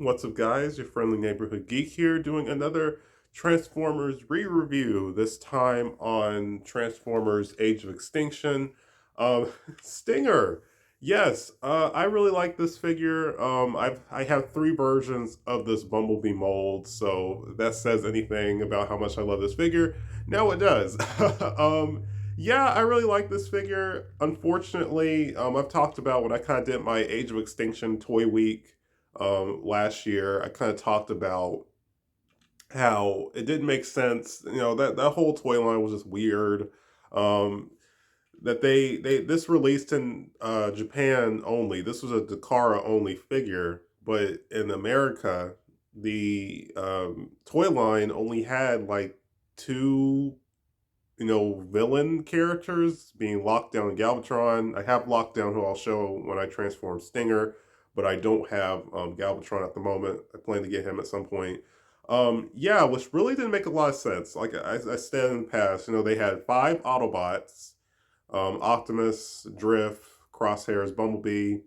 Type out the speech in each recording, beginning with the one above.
What's up, guys? Your friendly neighborhood geek here, doing another Transformers re-review. This time on Transformers: Age of Extinction. Um, Stinger. Yes, I really like this figure. I have three versions of this Bumblebee mold, so if that says anything about how much I love this figure. Now it does. Yeah, I really like this figure. Unfortunately, I've talked about when I kind of did my Age of Extinction Toy Week last year. I kind of talked about how it didn't make sense. That whole toy line was just weird. Um, that they this released in Japan only. This was a Takara only figure, but in America, the toy line only had like two villain characters, being Lockdown and Galvatron. I have Lockdown, who I'll show when I transform Stinger, but I don't have Galvatron at the moment. I plan to get him at some point. Yeah, which really didn't make a lot of sense. Like I said in the past, they had five Autobots: Optimus, Drift, Crosshairs, Bumblebee,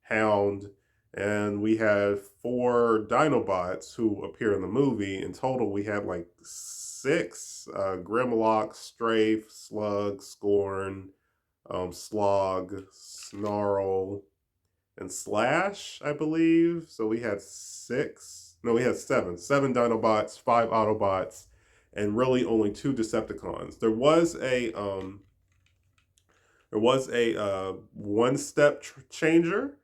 Hound, and we had four Dinobots who appear in the movie. In total, we had like six: Grimlock, Strafe, Slug, Scorn, Slog, Snarl, and Slash, I believe. So we had six. No, we had seven. Seven Dinobots, five Autobots, and really only two Decepticons. There was a one step changer,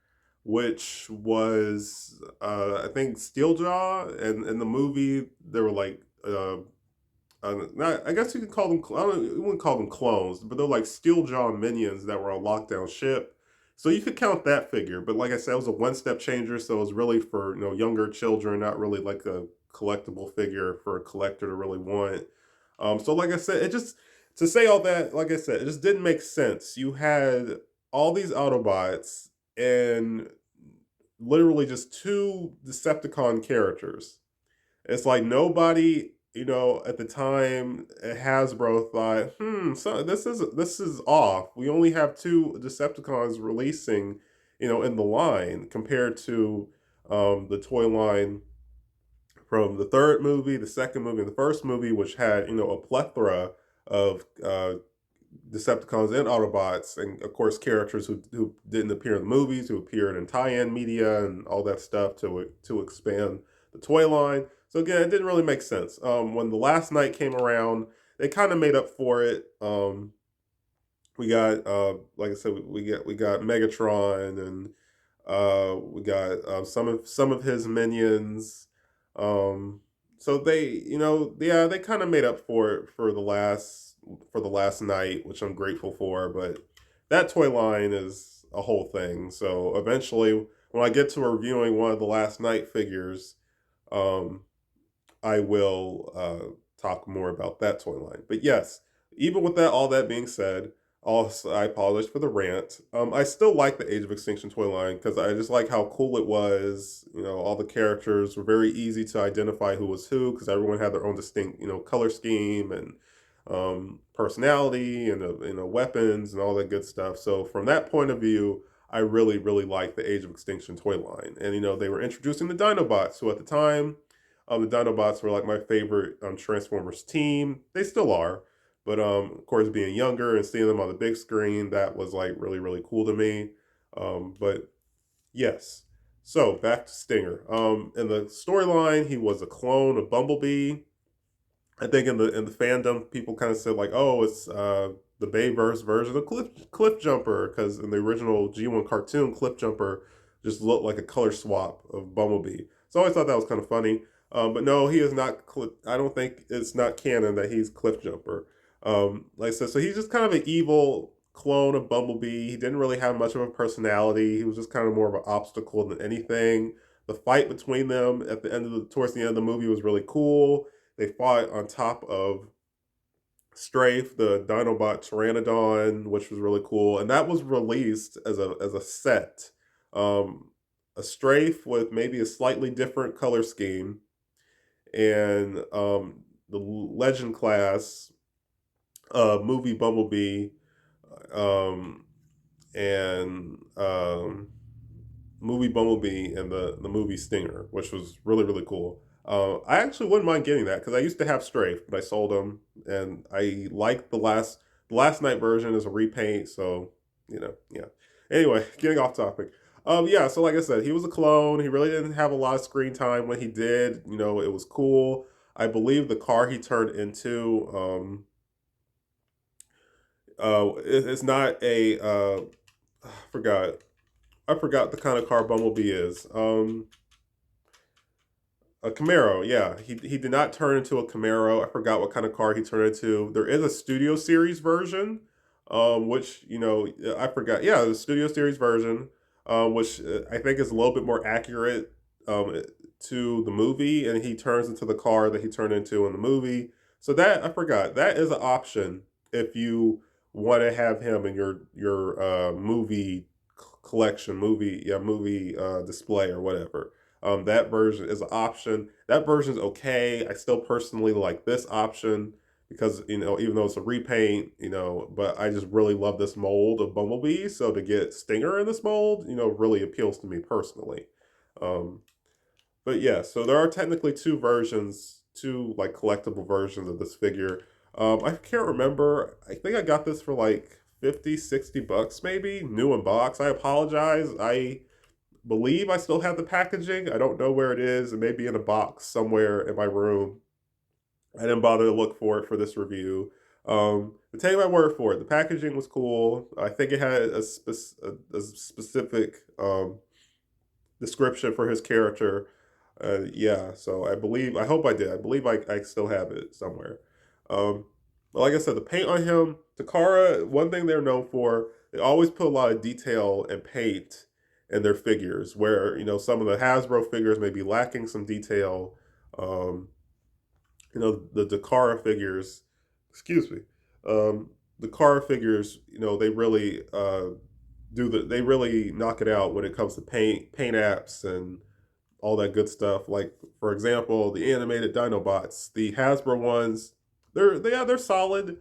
which was I think Steeljaw, and in the movie they were like I guess you could call them. I don't. You wouldn't call them clones, but they're like Steeljaw minions that were on lockdown ship. So you could count that figure. But like I said, it was a one step changer, so it was really for younger children, not really like a collectible figure for a collector to really want. So like I said, it just to say all that, like I said, it just didn't make sense. You had all these Autobots and literally just two Decepticon characters. It's like nobody, at the time, Hasbro thought, so this is off. We only have two Decepticons releasing, in the line compared to the toy line from the third movie, the second movie, and the first movie, which had a plethora of Decepticons and Autobots, and of course characters who didn't appear in the movies, who appeared in tie-in media and all that stuff to expand the toy line. So again, it didn't really make sense. When the last night came around, they kind of made up for it. We got like I said, we got Megatron, and we got some of his minions. Um, so yeah, they kind of made up for it for the last night, which I'm grateful for. But that toy line is a whole thing. So eventually, when I get to reviewing one of the last night figures, um, I will talk more about that toy line. But yes, even with all that being said, also I apologize for the rant. I still like the Age of Extinction toy line because I just like how cool it was. All the characters were very easy to identify who was who because everyone had their own distinct, color scheme and personality and weapons and all that good stuff. So from that point of view, I really, really like the Age of Extinction toy line. And they were introducing the Dinobots, who at the time, the Dinobots were like my favorite Transformers team. They still are, but of course, being younger and seeing them on the big screen, that was like really, really cool to me. But yes, so back to Stinger. In the storyline, he was a clone of Bumblebee. I think in the fandom, people kind of said like, "Oh, it's the Bayverse version of Cliff Jumper," because in the original G1 cartoon, Cliff Jumper just looked like a color swap of Bumblebee. So I always thought that was kind of funny. But no, he is not. I don't think it's not canon that he's Cliff Jumper. Like I said, so he's just kind of an evil clone of Bumblebee. He didn't really have much of a personality. He was just kind of more of an obstacle than anything. The fight between them towards the end of the movie was really cool. They fought on top of Strafe, the Dinobot Pteranodon, which was really cool, and that was released as a set. Um, a Strafe with maybe a slightly different color scheme, and the Legend class movie Bumblebee, um, and movie Bumblebee and the movie Stinger, which was really really cool. I actually wouldn't mind getting that because I used to have Strafe, but I sold them, and I like the last night version is a repaint, so yeah. Anyway, getting off topic. Yeah, so like I said, he was a clone. He really didn't have a lot of screen time when he did. It was cool. I believe the car he turned into, it's not a, forgot. I forgot the kind of car Bumblebee is. A Camaro, yeah. He did not turn into a Camaro. I forgot what kind of car he turned into. There is a Studio Series version, which I forgot. Yeah, the Studio Series version, which I think is a little bit more accurate to the movie, and he turns into the car that he turned into in the movie. So that I forgot. That is an option if you want to have him in your movie collection, movie display or whatever. That version is an option. That version is okay. I still personally like this option because even though it's a repaint, but I just really love this mold of Bumblebee. So to get Stinger in this mold, really appeals to me personally. Um, but yeah, so there are technically two versions, two like collectible versions of this figure. I can't remember. I think I got this for like 50, 60 bucks maybe, new in box. I apologize. I believe I still have the packaging. I don't know where it is. It may be in a box somewhere in my room. I didn't bother to look for it for this review. But take my word for it. The packaging was cool. I think it had a specific description for his character. Yeah, so I hope I did. I believe I still have it somewhere. Um, but like I said, the paint on him, Takara, one thing they're known for, they always put a lot of detail and paint in their figures, where, some of the Hasbro figures may be lacking some detail. Um, the Takara figures, excuse me, the Takara figures, they really they really knock it out when it comes to paint apps and all that good stuff. Like for example, the animated Dinobots, the Hasbro ones, they're solid,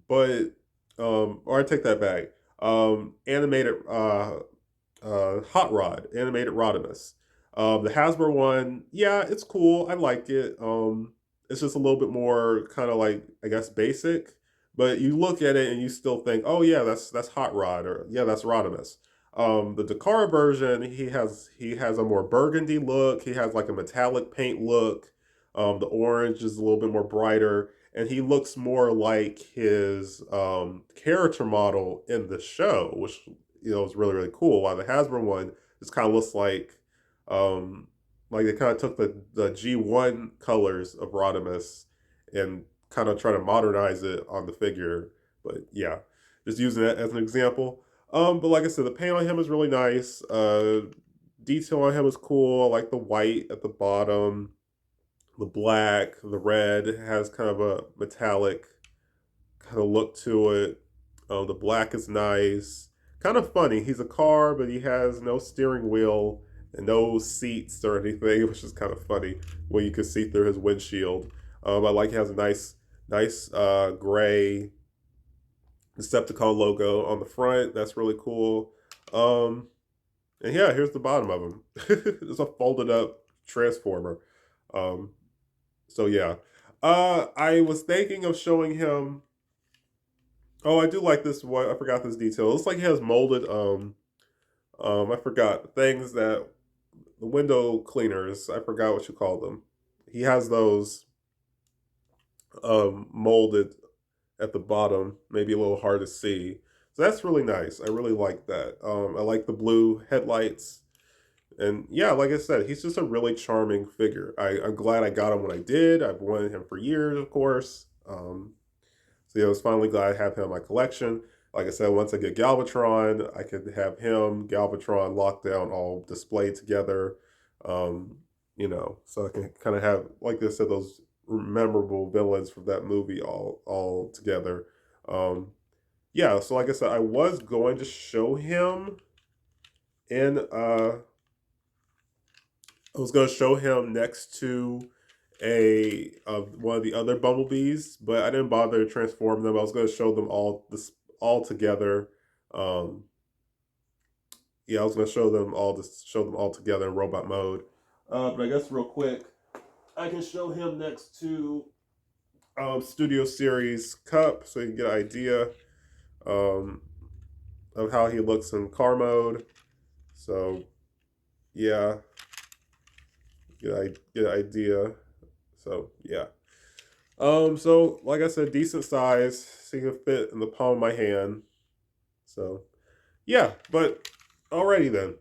but or I take that back. Animated Hot Rod, animated Rodimus. The Hasbro one, yeah, it's cool. I like it. It's just a little bit more kind of like I guess basic, but you look at it and you still think, oh yeah, that's Hot Rod, or yeah, that's Rodimus. The Dakar version, he has a more burgundy look. He has like a metallic paint look. The orange is a little bit more brighter, and he looks more like his character model in the show, which is really really cool. While the Hasbro one just kind of looks um, like they kind of took the G1 colors of Rodimus and kind of try to modernize it on the figure. But yeah, just using that as an example. But like I said, the paint on him is really nice. Detail on him is cool. I like the white at the bottom, the black, the red has kind of a metallic kind of look to it. The black is nice. Kind of funny. He's a car, but he has no steering wheel and no seats or anything, which is kind of funny when you can see through his windshield. I like he has a nice gray Decepticon logo on the front. That's really cool. Um, and yeah, here's the bottom of him. It's a folded up transformer. Um, so yeah. I was thinking of showing him. Oh, I do like this one. I forgot this detail. It looks like he has molded I forgot things that the window cleaners. I forgot what you call them. He has those molded at the bottom, maybe a little hard to see. So that's really nice. I really like that. I like the blue headlights. And yeah, like I said, he's just a really charming figure. I'm glad I got him when I did. I've wanted him for years, of course. So yeah, I was finally glad I have him in my collection. Like I said, once I get Galvatron, I could have him, Galvatron, Lockdown all displayed together. Um, so I can kind of have, like I said, those memorable villains from that movie all together. Um, yeah, so like I said, I was going to show him in I was going to show him next to a one of the other bumblebees, but I didn't bother to transform them. I was going to show them all together, um, Yeah, I was gonna show them all together in robot mode. But I guess real quick, I can show him next to Studio Series Cup, so you can get an idea um, of how he looks in car mode. So yeah, get an idea. So yeah. So like I said, decent size, so you can fit in the palm of my hand. So yeah, but alrighty then.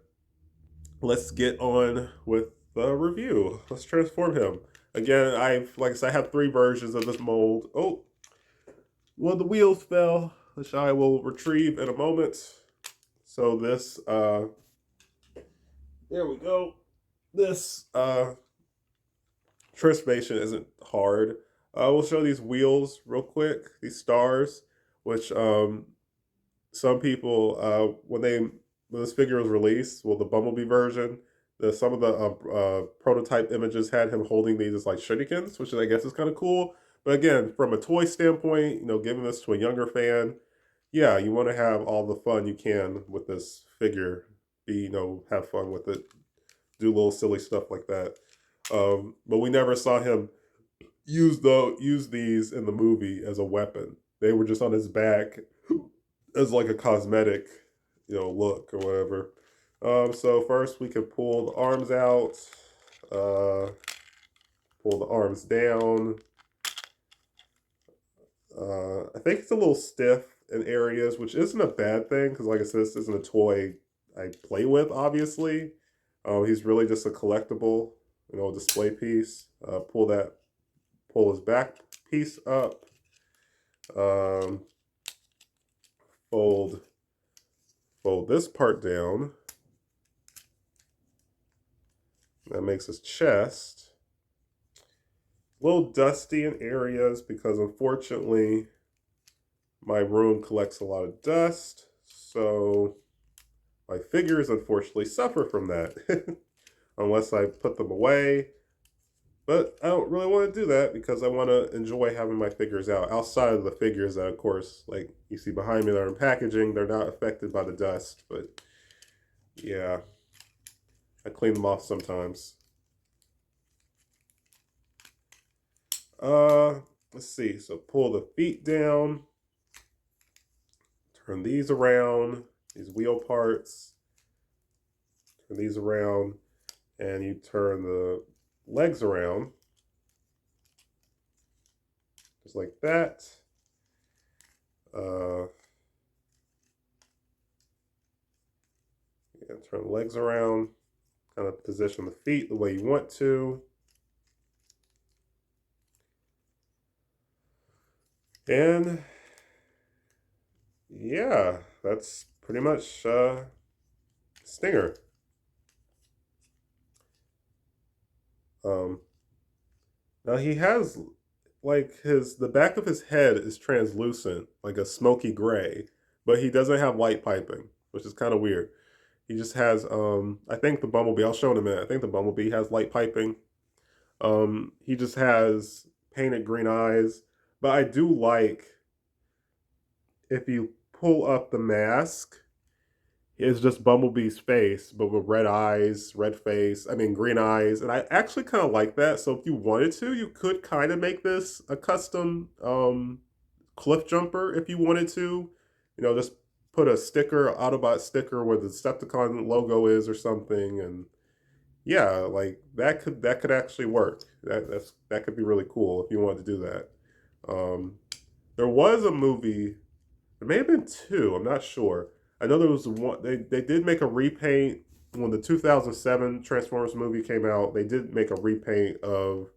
Let's get on with the review. Let's transform him. Again, like I said, I have 3 versions of this mold. Oh, well, the wheels fell, which I will retrieve in a moment. So this, there we go. This transformation isn't hard. We'll show these wheels real quick. These stars, which some people when this figure was released, well, the Bumblebee version, some of the prototype images had him holding these as like shurikens, which I guess is kind of cool. But again, from a toy standpoint, giving this to a younger fan, yeah, you want to have all the fun you can with this figure. Have fun with it, do little silly stuff like that. But we never saw him use these in the movie as a weapon. They were just on his back as like a cosmetic, look or whatever. So first we can pull the arms out, uh, pull the arms down. I think it's a little stiff in areas, which isn't a bad thing because, like I said, this isn't a toy I play with. Obviously, he's really just a collectible, display piece. Pull his back piece up. Um, fold this part down. That makes his chest a little dusty in areas because unfortunately my room collects a lot of dust. So my figures unfortunately suffer from that unless I put them away. But I don't really want to do that because I want to enjoy having my figures out outside of the figures that, of course, like you see behind me that are in packaging. They're not affected by the dust, but yeah, I clean them off sometimes. Let's see. So pull the feet down, turn these around, these wheel parts, turn these around, and you turn the legs around, just like that. Yeah, turn the legs around, kind of position the feet the way you want to. And yeah, that's pretty much Stinger. Um, Now he has like the back of his head is translucent, like a smoky gray, but he doesn't have light piping, which is kind of weird. He just has I think the Bumblebee, I'll show in a minute. I think the Bumblebee has light piping. He just has painted green eyes, but I do like if you pull up the mask, it's just Bumblebee's face, but with red eyes, red face, I mean, green eyes. And I actually kind of like that. So if you wanted to, you could kind of make this a custom cliff jumper if you wanted to. Just put a sticker, Autobot sticker where the Decepticon logo is or something. And yeah, like that could actually work. That could be really cool if you wanted to do that. Um, there was a movie, there may have been 2. I'm not sure. I know there was one. They did make a repaint when the 2007 Transformers movie came out. They did make a repaint of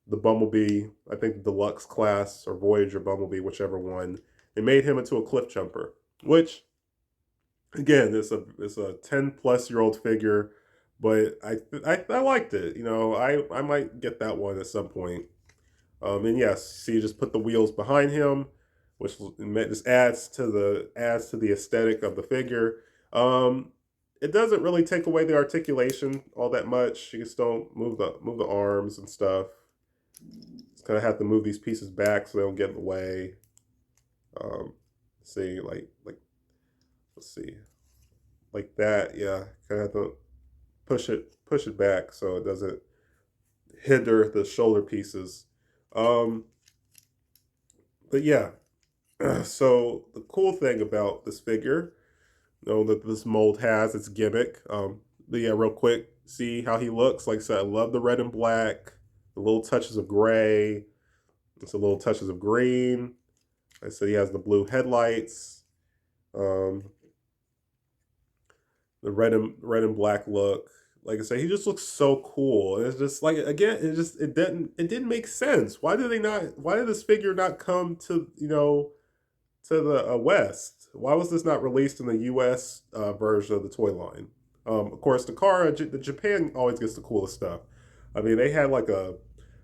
the Bumblebee. I think the Deluxe class or Voyager Bumblebee, whichever one. They made him into a cliff jumper, which again, it's a 10-plus-year-old figure, but I liked it. I might get that one at some point. And yes, so you just put the wheels behind him, which just adds to the aesthetic of the figure. Um, it doesn't really take away the articulation all that much. You just don't move the arms and stuff. Just kind of have to move these pieces back so they don't get in the way. See, like let's see. like that. Yeah, kind of have to push it back so it doesn't hinder the shoulder pieces. Um, but yeah, so the cool thing about this figure, that this mold has its gimmick. But yeah, real quick, see how he looks. Like I said, I love the red and black, the little touches of gray, it's a little touches of green. Like I said, he has the blue headlights, um, the red and black look. Like I said, he just looks so cool. And it's just like, again, it didn't make sense. Why did they not? Why did this figure not come to to the West? Why was this not released in the U.S. Version of the toy line? Of course, the Japan always gets the coolest stuff. I mean, they had like a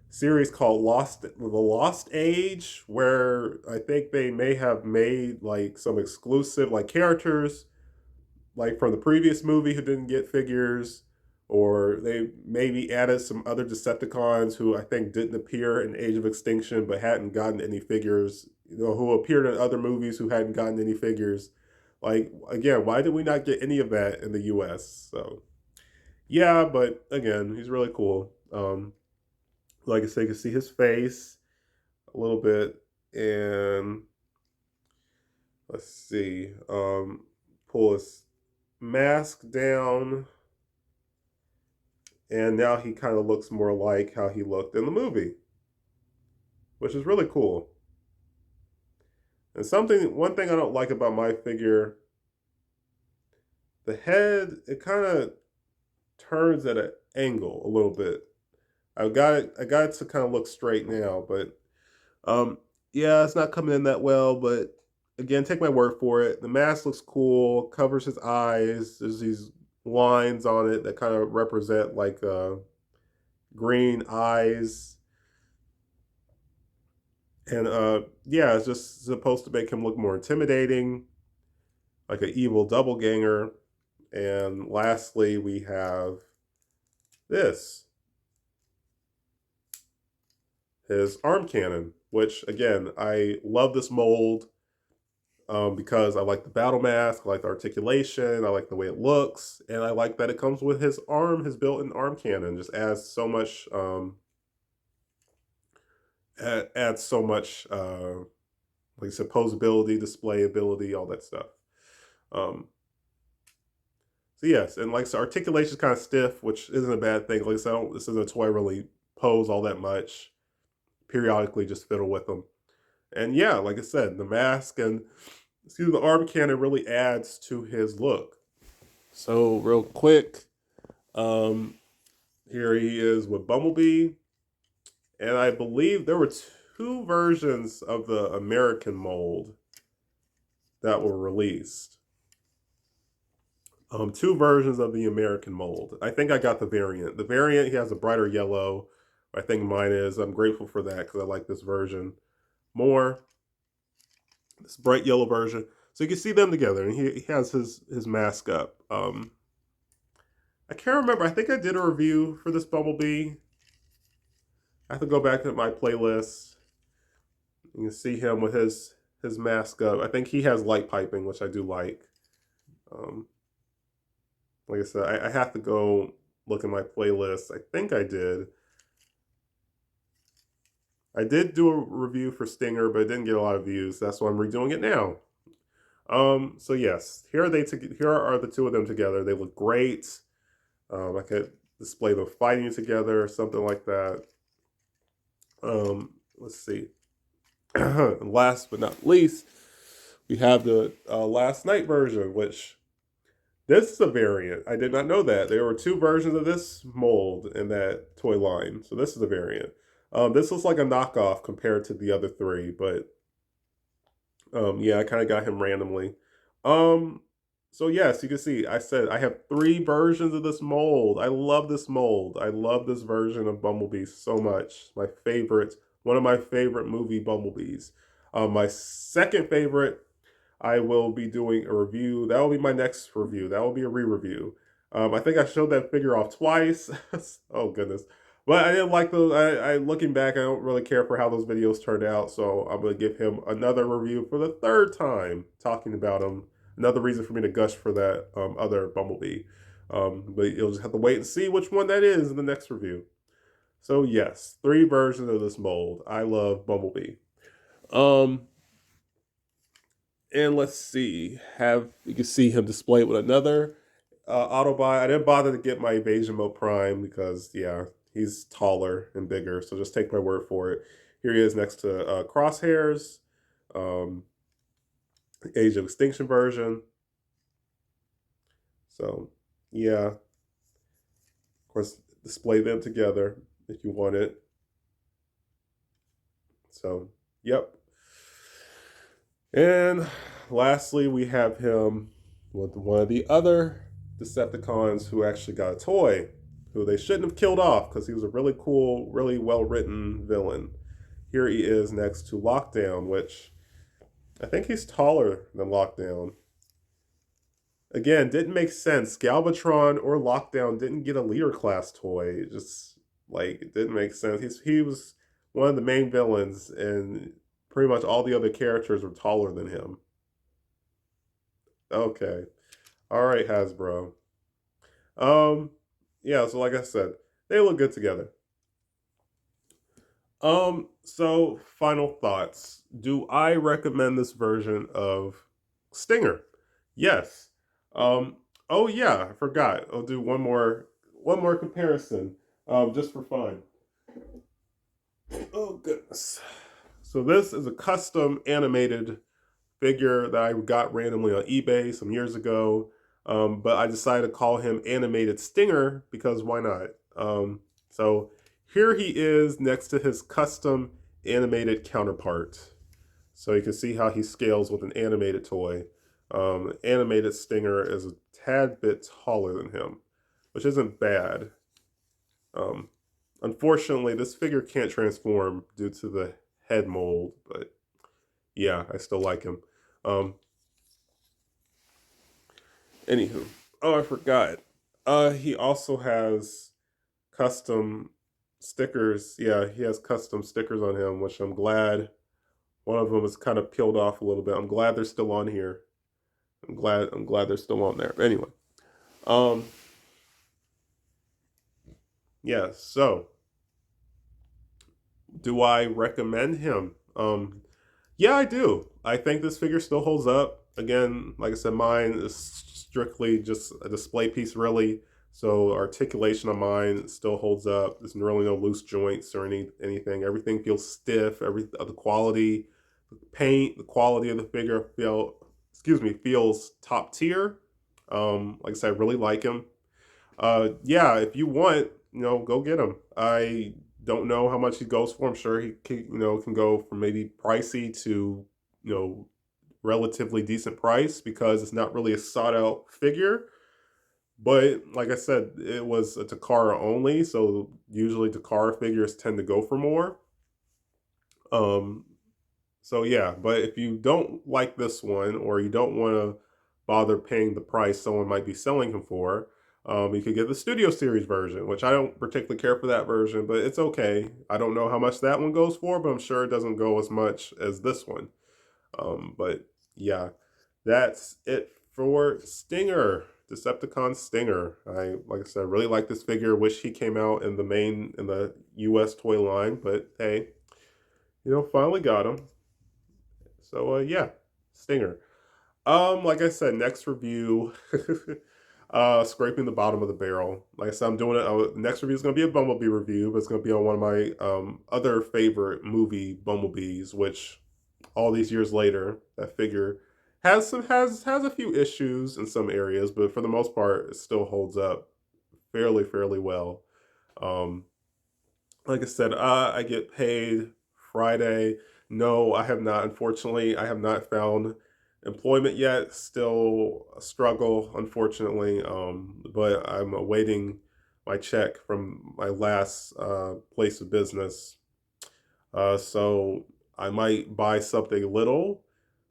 series called The Lost Age, where I think they may have made like some exclusive like characters like from the previous movie who didn't get figures, or they maybe added some other Decepticons who I think didn't appear in Age of Extinction but hadn't gotten any figures, who appeared in other movies who hadn't gotten any figures. Like, again, why did we not get any of that in the US? So, yeah, but again, he's really cool. Like I said, you can see his face a little bit, and let's see, pull his mask down, and now he kind of looks more like how he looked in the movie, which is really cool. And one thing I don't like about my figure, the head, it kind of turns at an angle a little bit. I got it to kind of look straight now, but um, yeah, it's not coming in that well. But again, take my word for it. The mask looks cool, covers his eyes. There's these lines on it that kind of represent like green eyes, and yeah, it's just supposed to make him look more intimidating, like an evil doppelganger. And lastly, we have this, his arm cannon, which again, I love this mold, because I like the battle mask, I like the articulation, I like the way it looks, and I like that it comes with his arm, his built-in arm cannon. Just adds so much, adds so much, like I said, posability, display ability, all that stuff. Um, so yes, and like so articulation is kind of stiff, which isn't a bad thing. Like I said, this isn't a toy I really pose all that much. Periodically, just fiddle with them. And yeah, like I said, the mask and excuse me, the arm cannon really adds to his look. So real quick, um, here he is with Bumblebee, and I believe there were two versions of the American mold that were released. Two versions of the American mold. I think I got the variant. The variant, he has a brighter yellow. I think mine is. I'm grateful for that because I like this version more. This bright yellow version. So you can see them together, and he has his mask up. I can't remember. I think I did a review for this Bumblebee. I have to go back to my playlist. You can see him with his mask up. I think he has light piping, which I do like. Um, like I said, I have to go look at my playlist. I think I did. I did do a review for Stinger, but it didn't get a lot of views. That's why I'm redoing it now. So yes, here are the two of them together. They look great. I could display them fighting together, something like that. Let's see. Last but not least, we have the last night version, which this is a variant. I did not know that. There were two versions of this mold in that toy line. So this is a variant. This looks like a knockoff compared to the other three, but yeah, I kind of got him randomly. Um, so yes, you can see I said I have three versions of this mold. I love this mold. I love this version of Bumblebee so much. My favorite, one of my favorite movie Bumblebees. My second favorite, I will be doing a review. That will be my next review. That will be a re-review. I think I showed that figure off twice. Oh goodness. But I didn't like those. Looking back, I don't really care for how those videos turned out. So I'm gonna give him another review for the third time, talking about him another reason for me to gush for that other Bumblebee. But you'll just have to wait and see which one that is in the next review. So yes, 3 versions of this mold. I love Bumblebee. Um, and let's see, have you can see him displayed with another Autobot. I didn't bother to get my Evasion Mode Prime because yeah, he's taller and bigger. So just take my word for it. Here he is next to Crosshairs, um, Age of Extinction version. So yeah, of course, display them together if you want it. So yep. And lastly, we have him with one of the other Decepticons who actually got a toy, who they shouldn't have killed off because he was a really cool, really well written villain. Here he is next to Lockdown, which I think he's taller than Lockdown. Again, didn't make sense. Galvatron or Lockdown didn't get a leader class toy. It just like it didn't make sense. He was one of the main villains, and pretty much all the other characters were taller than him. Okay. All right, Hasbro. Um, yeah, so like I said, they look good together. So final thoughts. Do I recommend this version of Stinger? Yes. Um, oh yeah, I forgot. I'll do one more comparison. Just for fun. Oh goodness. So this is a custom animated figure that I got randomly on eBay some years ago. But I decided to call him Animated Stinger because why not? So here he is next to his custom animated counterpart. So you can see how he scales with an animated toy. Animated Stinger is a tad bit taller than him, which isn't bad. Um, Unfortunately, this figure can't transform due to the head mold, but yeah, I still like him. Um, Anywho, oh, I forgot. He also has custom stickers. Yeah, he has custom stickers on him, which I'm glad. One of them is kind of peeled off a little bit. I'm glad they're still on here. I'm glad they're still on there. But anyway, um, yeah. So, do I recommend him? Yeah, I do. I think this figure still holds up. Again, like I said, mine is strictly just a display piece, really. So articulation on mine still holds up. There's really no loose joints or anything. Everything feels stiff. The quality, the paint, the quality of the figure feels top tier. Like I said, I really like him. Yeah, if you want, go get him. I don't know how much he goes for. I'm sure he can go from maybe pricey to you know relatively decent price because it's not really a sought out figure. But like I said, it was a Takara only, so usually Takara figures tend to go for more. Um, so yeah, but if you don't like this one or you don't want to bother paying the price someone might be selling him for, you could get the Studio Series version, which I don't particularly care for that version, but it's okay. I don't know how much that one goes for, but I'm sure it doesn't go as much as this one. But yeah, that's it for Stinger, Decepticon Stinger. Like I said, really like this figure. Wish he came out in the U.S. toy line, but hey, finally got him. So yeah, Stinger. Like I said, next review, scraping the bottom of the barrel. Like I said, I'm doing it. Next review is going to be a Bumblebee review, but it's going to be on one of my other favorite movie Bumblebees, which all these years later, that figure has a few issues in some areas, but for the most part, it still holds up fairly well. Um, like I said, I get paid Friday. No, I have not. Unfortunately, I have not found employment yet. Still a struggle, unfortunately. But I'm awaiting my check from my last place of business. So I might buy something little,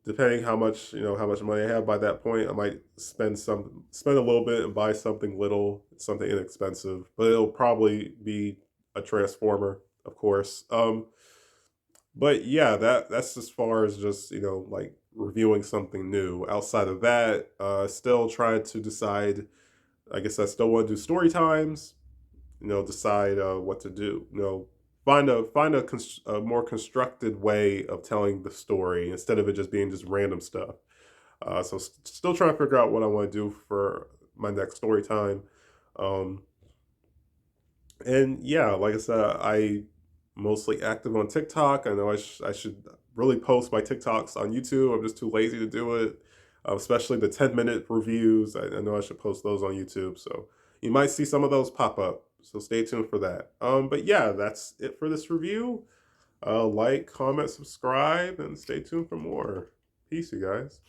depending how much money I have by that point. I might spend a little bit and buy something little, something inexpensive, but it'll probably be a transformer, of course. But yeah, that's as far as just like reviewing something new. Outside of that, still trying to decide. I guess I still want to do story times. Decide what to do. Find a more constructed way of telling the story instead of it just being just random stuff. So still trying to figure out what I want to do for my next story time. Um, and yeah, like I said, I mostly active on TikTok. I know I should really post my TikToks on YouTube. I'm just too lazy to do it, especially the 10-minute reviews. I know I should post those on YouTube. So you might see some of those pop up. So stay tuned for that. But yeah, that's it for this review. Like, comment, subscribe, and stay tuned for more. Peace, you guys.